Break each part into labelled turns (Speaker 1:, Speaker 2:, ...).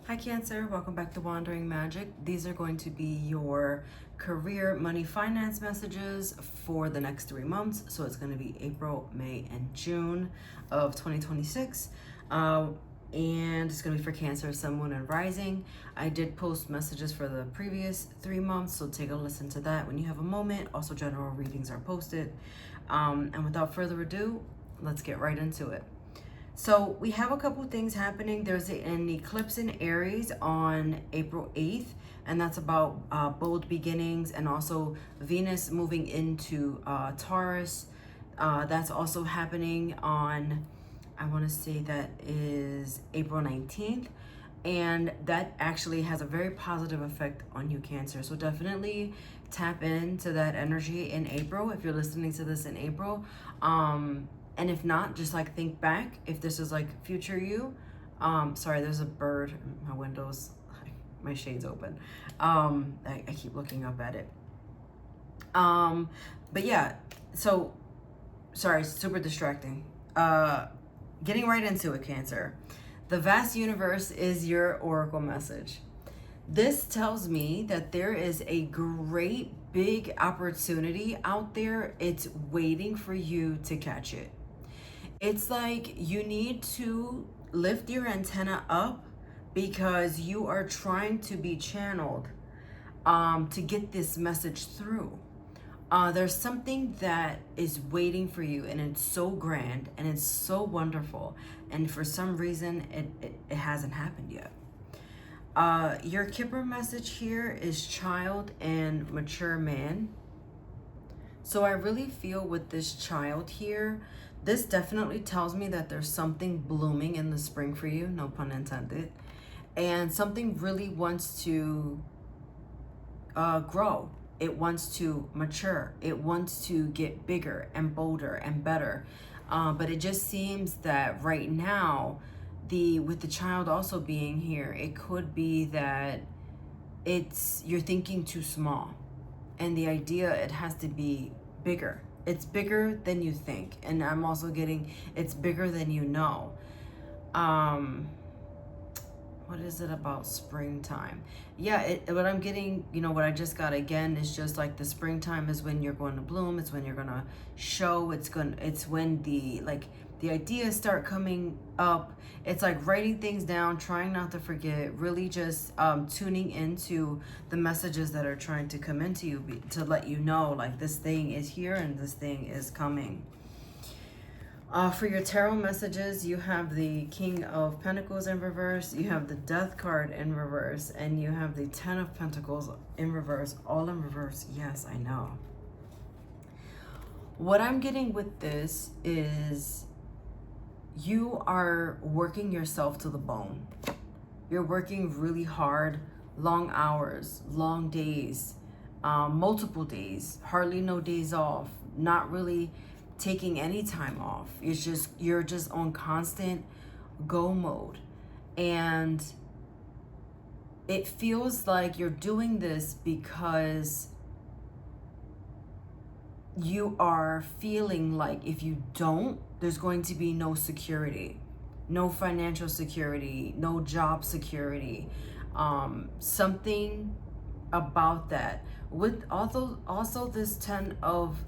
Speaker 1: Hi Cancer, welcome back to Wandering Magic. These are going to be your career, money, finance messages for the next 3 months. So it's going to be April, May, and June of 2026. And it's going to be for Cancer, Sun, Moon, and Rising. I did post messages for the previous 3 months, so take a listen to that when you have a moment. Also, general readings are posted. And without further ado, let's get right into it. So we have a couple things happening. There's an eclipse in Aries on April 8th, and that's about bold beginnings, and also Venus moving into Taurus. That's also happening on, I want to say that is April 19th. And that actually has a very positive effect on you, Cancer. So definitely tap into that energy in April if you're listening to this in April. And if not, just like think back if this is like future you. Sorry, there's a bird in my windows, my shades open. I keep looking up at it. But yeah, so sorry, super distracting. Getting right into it, Cancer. The vast universe is your oracle message. This tells me that there is a great big opportunity out there. It's waiting for you to catch it. It's like you need to lift your antenna up because you are trying to be channeled to get this message through. There's something that is waiting for you, and it's so grand and it's so wonderful, and for some reason it hasn't happened yet. Your Kipper message here is child and mature man. So I really feel with this child here, this definitely tells me that there's something blooming in the spring for you, no pun intended, and something really wants to grow. It wants to mature. It wants to get bigger and bolder and better. But it just seems that right now, with the child also being here, it could be that you're thinking too small, and the idea it has to be bigger. It's bigger than you think, and I'm also getting it's bigger than you know. What is it about springtime? Yeah, what I'm getting, what I just got again is just like the springtime is when you're going to bloom. It's when you're gonna show. It's when the ideas start coming up. It's like writing things down, trying not to forget, really just tuning into the messages that are trying to come into you to let you know like this thing is here and this thing is coming. For your tarot messages, you have the King of Pentacles in reverse, you have the Death card in reverse, and you have the Ten of Pentacles in reverse, all in reverse. Yes, I know. What I'm getting with this is you are working yourself to the bone. You're working really hard, long hours, long days, multiple days, hardly no days off, not really taking any time off. You're just on constant go mode, and it feels like you're doing this because you are feeling like if you don't, there's going to be no security, no financial security, no job security. Something about that. With also this 10 of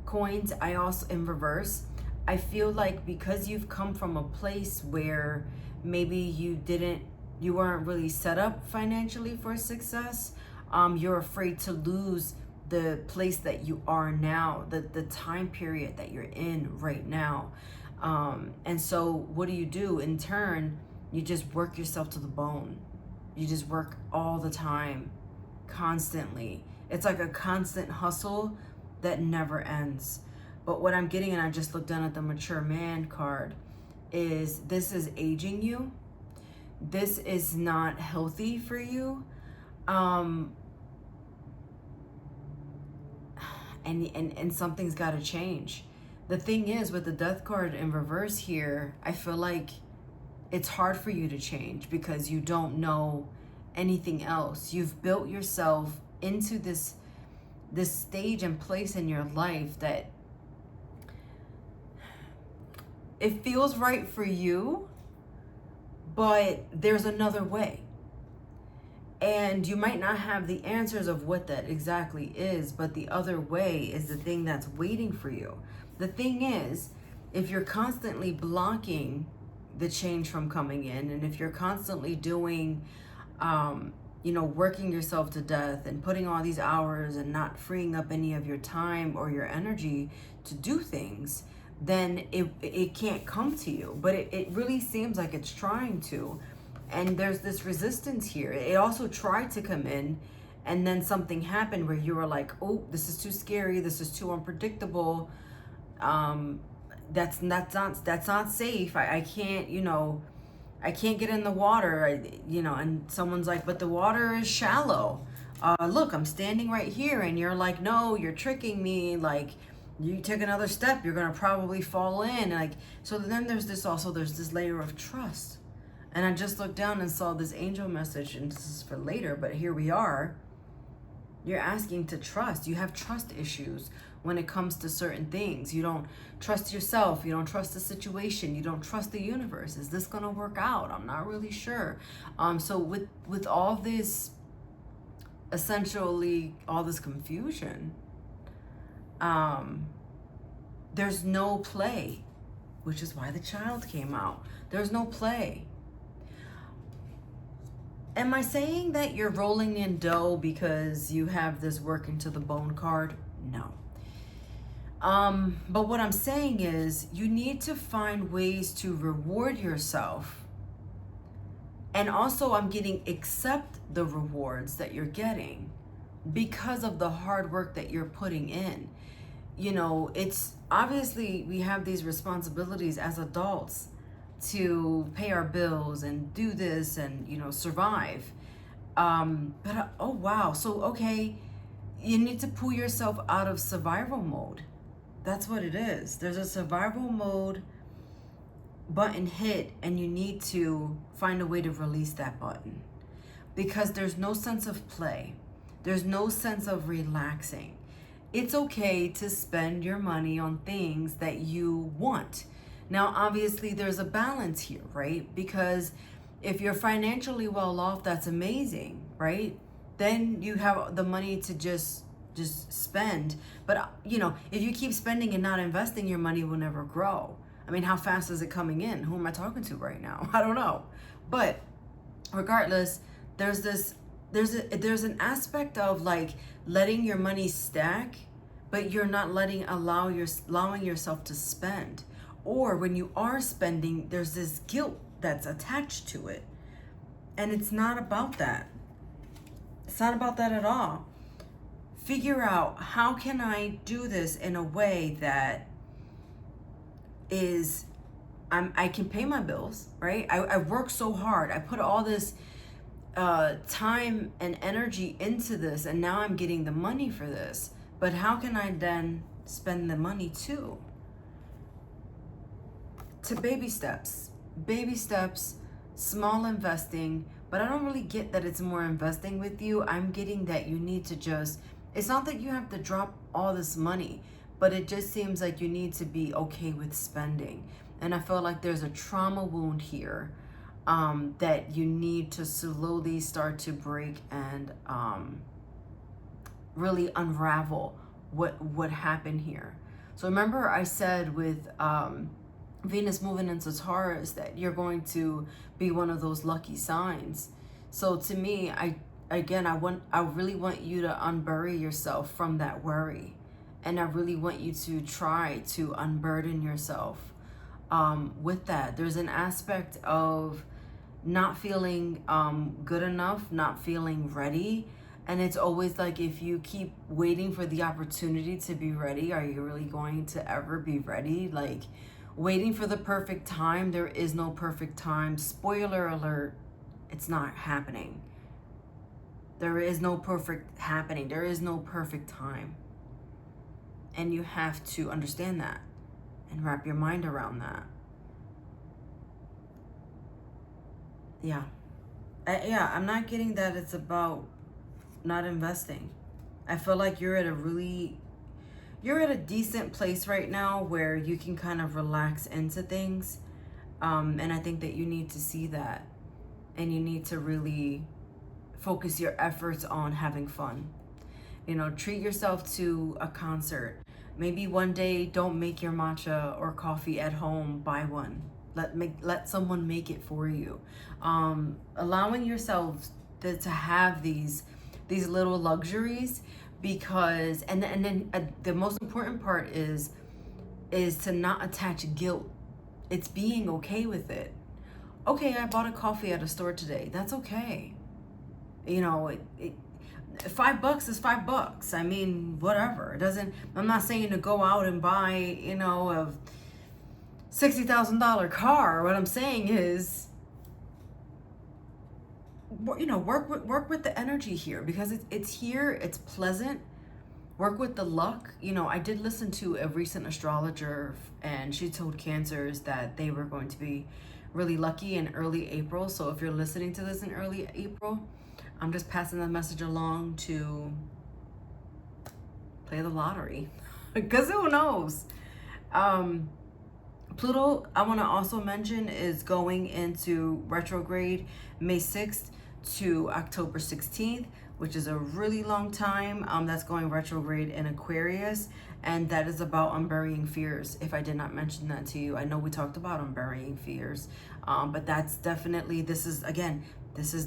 Speaker 1: coins, I also in reverse, I feel like because you've come from a place where maybe you weren't really set up financially for success, you're afraid to lose the place that you are now, the time period that you're in right now. And so what do? In turn, you just work yourself to the bone. You just work all the time, constantly. It's like a constant hustle that never ends. But what I'm getting, and I just looked down at the mature man card, is this is aging you. This is not healthy for you. And something's got to change. The thing is, with the Death card in reverse here, I feel like it's hard for you to change because you don't know anything else. You've built yourself into this stage and place in your life that it feels right for you, but there's another way. And you might not have the answers of what that exactly is, but the other way is the thing that's waiting for you. The thing is, if you're constantly blocking the change from coming in, and if you're constantly doing, working yourself to death and putting all these hours and not freeing up any of your time or your energy to do things, then it can't come to you. But it really seems like it's trying to. And there's this resistance here. It also tried to come in, and then something happened where you were like, oh, this is too scary. This is too unpredictable. That's not safe. I can't, I can't get in the water, and someone's like, but the water is shallow. Look, I'm standing right here. And you're like, no, you're tricking me. Like, you take another step, you're going to probably fall in. Like, so then there's this layer of trust. And I just looked down and saw this angel message, and this is for later, but here we are. You're asking to trust. You have trust issues when it comes to certain things. You don't trust yourself. You don't trust the situation. You don't trust the universe. Is this going to work out? I'm not really sure. So with all this, essentially all this confusion, there's no play, which is why the child came out. There's no play. Am I saying that you're rolling in dough because you have this work into the bone card? No. But what I'm saying is you need to find ways to reward yourself. And also I'm getting accept the rewards that you're getting because of the hard work that you're putting in. It's obviously we have these responsibilities as adults to pay our bills and do this and survive, but oh wow, so okay, you need to pull yourself out of survival mode. That's what it is. There's a survival mode button hit, and you need to find a way to release that button, because there's no sense of play, there's no sense of relaxing. It's okay to spend your money on things that you want. Now, obviously, there's a balance here, right? Because if you're financially well off, that's amazing, right? Then you have the money to just spend. But, if you keep spending and not investing, your money will never grow. I mean, how fast is it coming in? Who am I talking to right now? I don't know. But regardless, there's an aspect of like letting your money stack, but you're not allowing yourself to spend. Or when you are spending, there's this guilt that's attached to it. And it's not about that. It's not about that at all. Figure out, how can I do this in a way that is, I can pay my bills, right? I work so hard. I put all this time and energy into this, and now I'm getting the money for this. But how can I then spend the money too? To baby steps, small investing, but I don't really get that it's more investing with you. I'm getting that you need to it's not that you have to drop all this money, but it just seems like you need to be okay with spending. And I feel like there's a trauma wound here that you need to slowly start to break and really unravel what happened here. So remember I said with Venus moving into Taurus that you're going to be one of those lucky signs. So to me, I really want you to unbury yourself from that worry. And I really want you to try to unburden yourself with that. There's an aspect of not feeling good enough, not feeling ready. And it's always like, if you keep waiting for the opportunity to be ready, are you really going to ever be ready? Like, waiting for the perfect time, there is no perfect time. Spoiler alert, it's not happening. There is no perfect happening. There is no perfect time. And you have to understand that and wrap your mind around that. I'm not getting that it's about not investing. I feel like you're at a decent place right now where you can kind of relax into things. And I think that you need to see that, and you need to really focus your efforts on having fun. You know, treat yourself to a concert. Maybe one day don't make your matcha or coffee at home, buy one. Let someone make it for you. Allowing yourself to have these little luxuries, because and then the most important part is to not attach guilt. It's being okay with it. Okay, I bought a coffee at a store today. That's okay. You know, $5 is $5. I mean, whatever. It doesn't. I'm not saying to go out and buy, you know, a $60,000 car. What I'm saying is, you know, work with the energy here, because it's here. It's pleasant. Work with the luck. You know, I did listen to a recent astrologer, and she told Cancers that they were going to be really lucky in early April. So if you're listening to this in early April, I'm just passing the message along to play the lottery, because who knows? Pluto, I want to also mention, is going into retrograde May 6th to October 16th, which is a really long time. That's going retrograde in Aquarius, and that is about unburying fears. If I did not mention that to you, I know we talked about unburying fears, but that's definitely, this is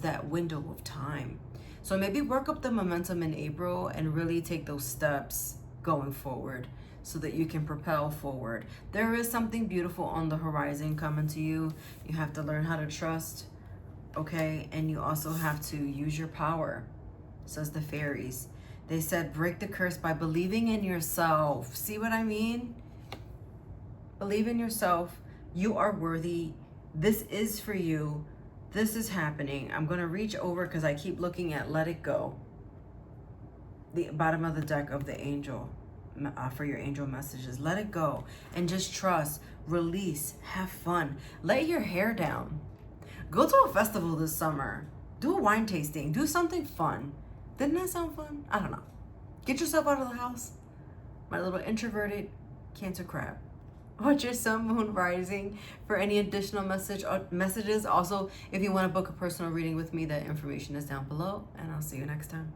Speaker 1: that window of time. So maybe work up the momentum in April and really take those steps going forward so that you can propel forward. There is something beautiful on the horizon coming to you. You have to learn how to trust, okay? And you also have to use your power, says the fairies. They said, break the curse by believing in yourself. See what I mean? Believe in yourself. You are worthy. This is for you. This is happening. I'm going to reach over because I keep looking at let it go. The bottom of the deck of the angel, for your angel messages. Let it go and just trust, release, have fun. Let your hair down. Go to a festival this summer. Do a wine tasting. Do something fun. Didn't that sound fun? I don't know. Get yourself out of the house. My little introverted Cancer crab. What's your sun, moon, rising for any additional messages? Also, if you want to book a personal reading with me, that information is down below, and I'll see you next time.